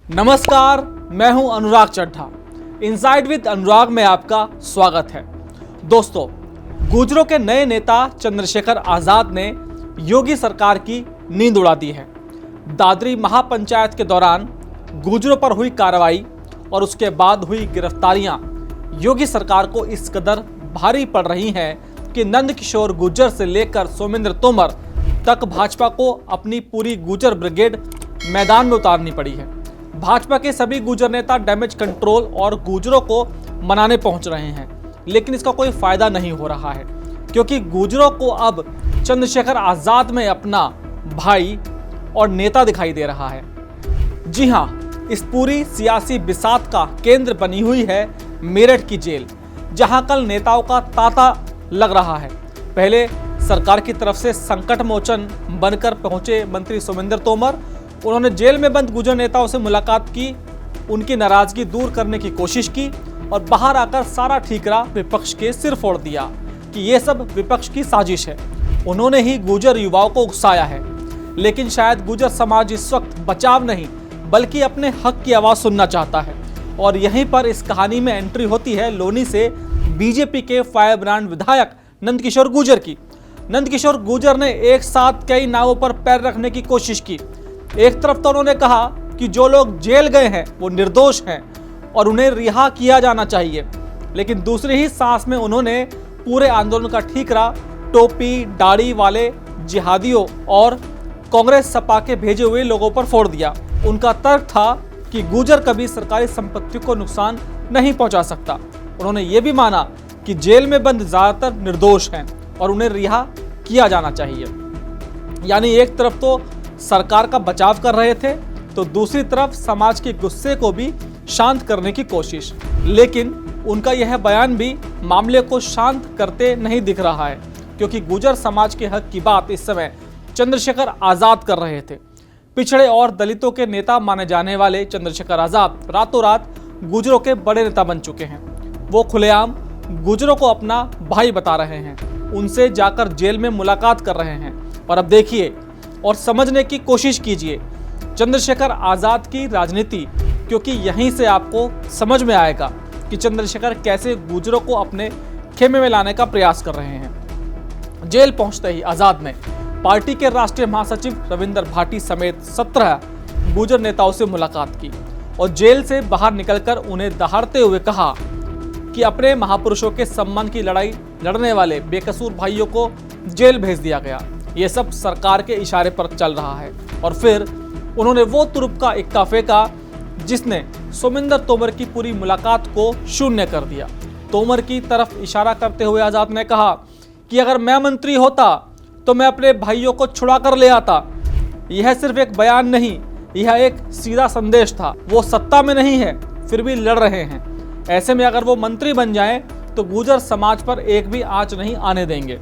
नमस्कार, मैं हूं अनुराग चड्ढा। इनसाइड विद अनुराग में आपका स्वागत है। दोस्तों, गुर्जरों के नए नेता चंद्रशेखर आजाद ने योगी सरकार की नींद उड़ा दी है। दादरी महापंचायत के दौरान गुर्जरों पर हुई कार्रवाई और उसके बाद हुई गिरफ्तारियां योगी सरकार को इस कदर भारी पड़ रही हैं कि नंदकिशोर गुर्जर से लेकर सोमेंद्र तोमर तक भाजपा को अपनी पूरी गुर्जर ब्रिगेड मैदान में उतारनी पड़ी है। भाजपा के सभी गुर्जर नेता डैमेज कंट्रोल और गुर्जरों को मनाने पहुंच रहे हैं, लेकिन इसका कोई फायदा नहीं हो रहा है क्योंकि गुर्जरों को अब चंद्रशेखर आजाद में अपना भाई और नेता दिखाई दे रहा है। जी हां, इस पूरी सियासी बिसात का केंद्र बनी हुई है मेरठ की जेल, जहां कल नेताओं का तांता लग रहा है। पहले सरकार की तरफ से संकट मोचन बनकर पहुंचे मंत्री सोमेंद्र तोमर। उन्होंने जेल में बंद गुर्जर नेताओं से मुलाकात की, उनकी नाराजगी दूर करने की कोशिश की और बाहर आकर सारा ठीकरा विपक्ष के सिर फोड़ दिया कि ये सब विपक्ष की साजिश है। उन्होंने ही गुर्जर युवाओं को उकसाया है, लेकिन शायद गुर्जर समाज इस वक्त बचाव नहीं बल्कि अपने हक की आवाज सुनना चाहता है। और यहीं पर इस कहानी में एंट्री होती है लोनी से बीजेपी के फायर ब्रांड विधायक नंदकिशोर गुर्जर की। नंदकिशोर गुर्जर ने एक साथ कई नावों पर पैर रखने की कोशिश की। एक तरफ तो उन्होंने कहा कि जो लोग जेल गए हैं वो निर्दोष हैं और उन्हें रिहा किया जाना चाहिए, लेकिन दूसरी ही सांस में उन्होंने पूरे आंदोलन का ठीकरा टोपी दाढ़ी वाले जिहादियों और कांग्रेस सपा के भेजे हुए लोगों पर फोड़ दिया। उनका तर्क था कि गुर्जर कभी सरकारी संपत्ति को नुकसान नहीं पहुंचा सकता। उन्होंने ये भी माना कि जेल में बंद ज्यादातर निर्दोष हैं और उन्हें रिहा किया जाना चाहिए। यानी एक तरफ तो सरकार का बचाव कर रहे थे तो दूसरी तरफ समाज के गुस्से को भी शांत करने की कोशिश। लेकिन उनका यह बयान भी मामले को शांत करते नहीं दिख रहा है, क्योंकि गुर्जर समाज के हक की बात इस समय चंद्रशेखर आजाद कर रहे थे। पिछड़े और दलितों के नेता माने जाने वाले चंद्रशेखर आजाद रातों रात गुर्जरों के बड़े नेता बन चुके हैं। वो खुलेआम गुर्जरों को अपना भाई बता रहे हैं, उनसे जाकर जेल में मुलाकात कर रहे हैं। और अब देखिए और समझने की कोशिश कीजिए चंद्रशेखर आजाद की राजनीति, क्योंकि यहीं से आपको समझ में आएगा कि चंद्रशेखर कैसे गुर्जरों को अपने खेमे में लाने का प्रयास कर रहे हैं। जेल पहुंचते ही आजाद ने पार्टी के राष्ट्रीय महासचिव रविंद्र भाटी समेत 17 गुर्जर नेताओं से मुलाकात की और जेल से बाहर निकलकर उन्हें दहाड़ते हुए कहा कि अपने महापुरुषों के सम्मान की लड़ाई लड़ने वाले बेकसूर भाइयों को जेल भेज दिया गया। ये सब सरकार के इशारे पर चल रहा है। और फिर उन्होंने वो तुरुप का इक्का फेंका जिसने सोमेंद्र तोमर की पूरी मुलाकात को शून्य कर दिया। तोमर की तरफ इशारा करते हुए आजाद ने कहा कि अगर मैं मंत्री होता तो मैं अपने भाइयों को छुड़ा कर ले आता। यह सिर्फ एक बयान नहीं, यह एक सीधा संदेश था। वो सत्ता में नहीं है फिर भी लड़ रहे हैं। ऐसे में अगर वो मंत्री बन जाएं तो गुर्जर समाज पर एक भी आंच नहीं आने देंगे।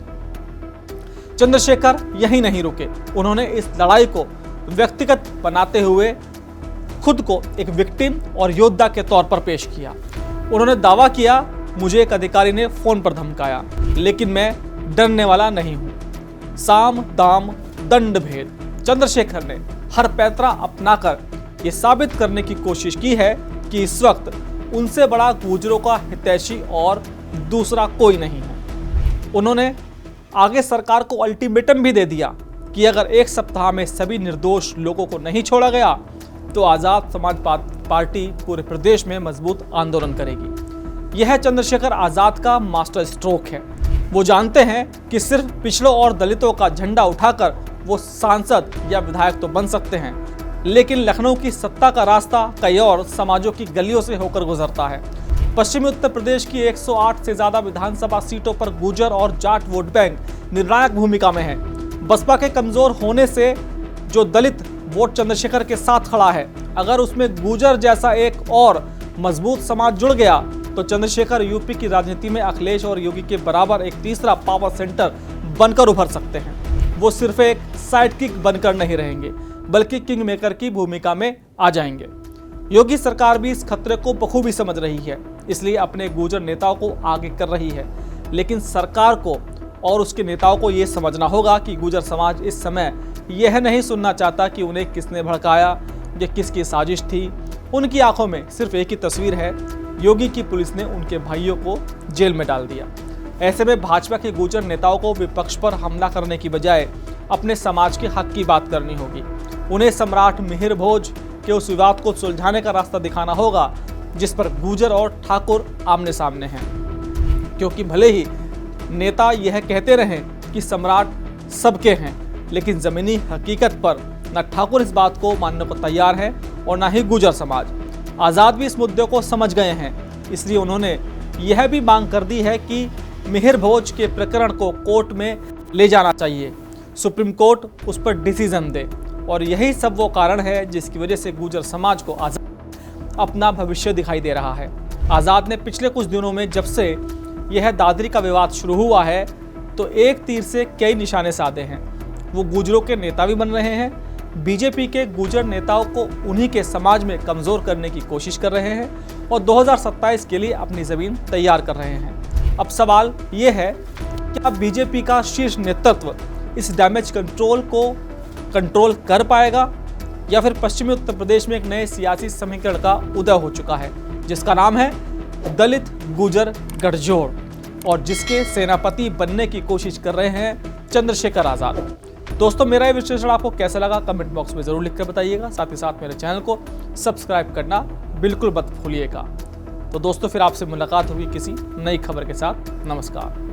चंद्रशेखर यहीं नहीं रुके, उन्होंने इस लड़ाई को व्यक्तिगत बनाते हुए खुद को एक विक्टिम और योद्धा के तौर पर पेश किया। उन्होंने दावा किया, मुझे एक अधिकारी ने फोन पर धमकाया, लेकिन मैं डरने वाला नहीं हूं। साम दाम दंड भेद। चंद्रशेखर ने हर पैतरा अपनाकर यह साबित करने की कोशिश की है कि इस वक्त उनसे बड़ा गुर्जरों का हितैषी और दूसरा कोई नहीं है। उन्होंने आगे सरकार को अल्टीमेटम भी दे दिया कि अगर एक सप्ताह में सभी निर्दोष लोगों को नहीं छोड़ा गया तो आजाद समाज पार्टी पूरे प्रदेश में मजबूत आंदोलन करेगी। यह चंद्रशेखर आजाद का मास्टर स्ट्रोक है। वो जानते हैं कि सिर्फ पिछड़ों और दलितों का झंडा उठाकर वो सांसद या विधायक तो बन सकते हैं, लेकिन लखनऊ की सत्ता का रास्ता कई और समाजों की गलियों से होकर गुजरता है। पश्चिमी उत्तर प्रदेश की 108 से ज्यादा विधानसभा सीटों पर गुर्जर और जाट वोट बैंक निर्णायक भूमिका में है। बसपा के कमजोर होने से जो दलित वोट चंद्रशेखर के साथ खड़ा है, अगर उसमें गुर्जर जैसा एक और मजबूत समाज जुड़ गया तो चंद्रशेखर यूपी की राजनीति में अखिलेश और योगी के बराबर एक तीसरा पावर सेंटर बनकर उभर सकते हैं। वो सिर्फ एक साइड किक बनकर नहीं रहेंगे बल्कि किंग मेकर की भूमिका में आ जाएंगे। योगी सरकार भी इस खतरे को बखूबी समझ रही है, इसलिए अपने गुर्जर नेताओं को आगे कर रही है। लेकिन सरकार को और उसके नेताओं को यह समझना होगा कि गुर्जर समाज इस समय यह नहीं सुनना चाहता कि उन्हें किसने भड़काया, ये किसकी साजिश थी, उनकी आंखों में सिर्फ एक ही तस्वीर है, योगी की पुलिस ने उनके भाइयों को जेल में डाल दिया। ऐसे में भाजपा के गुर्जर नेताओं को विपक्ष पर हमला करने की बजाय अपने समाज के हक की बात करनी होगी। उन्हें सम्राट मिहिर भोज के उस विवाद को सुलझाने का रास्ता दिखाना होगा जिस पर गुर्जर और ठाकुर आमने सामने हैं। क्योंकि भले ही नेता यह कहते रहें कि सम्राट सबके हैं, लेकिन जमीनी हकीकत पर न ठाकुर इस बात को मानने को तैयार है और न ही गुर्जर समाज। आज़ाद भी इस मुद्दे को समझ गए हैं, इसलिए उन्होंने यह भी मांग कर दी है कि मिहिर भोज के प्रकरण को कोर्ट में ले जाना चाहिए, सुप्रीम कोर्ट उस पर डिसीजन दे। और यही सब वो कारण है जिसकी वजह से गुर्जर समाज को आज़ाद अपना भविष्य दिखाई दे रहा है। आज़ाद ने पिछले कुछ दिनों में जब से यह दादरी का विवाद शुरू हुआ है तो एक तीर से कई निशाने साधे हैं। वो गुर्जरों के नेता भी बन रहे हैं, बीजेपी के गुर्जर नेताओं को उन्हीं के समाज में कमज़ोर करने की कोशिश कर रहे हैं और 2027 के लिए अपनी ज़मीन तैयार कर रहे हैं। अब सवाल ये है, क्या बीजेपी का शीर्ष नेतृत्व इस डैमेज कंट्रोल को कंट्रोल कर पाएगा या फिर पश्चिमी उत्तर प्रदेश में एक नए सियासी समीकरण का उदय हो चुका है जिसका नाम है दलित गुर्जर गठजोड़ और जिसके सेनापति बनने की कोशिश कर रहे हैं चंद्रशेखर आज़ाद। दोस्तों, मेरा ये विश्लेषण आपको कैसा लगा कमेंट बॉक्स में जरूर लिखकर बताइएगा। साथ ही साथ मेरे चैनल को सब्सक्राइब करना बिल्कुल मत भूलिएगा। तो दोस्तों, फिर आपसे मुलाकात होगी किसी नई खबर के साथ। नमस्कार।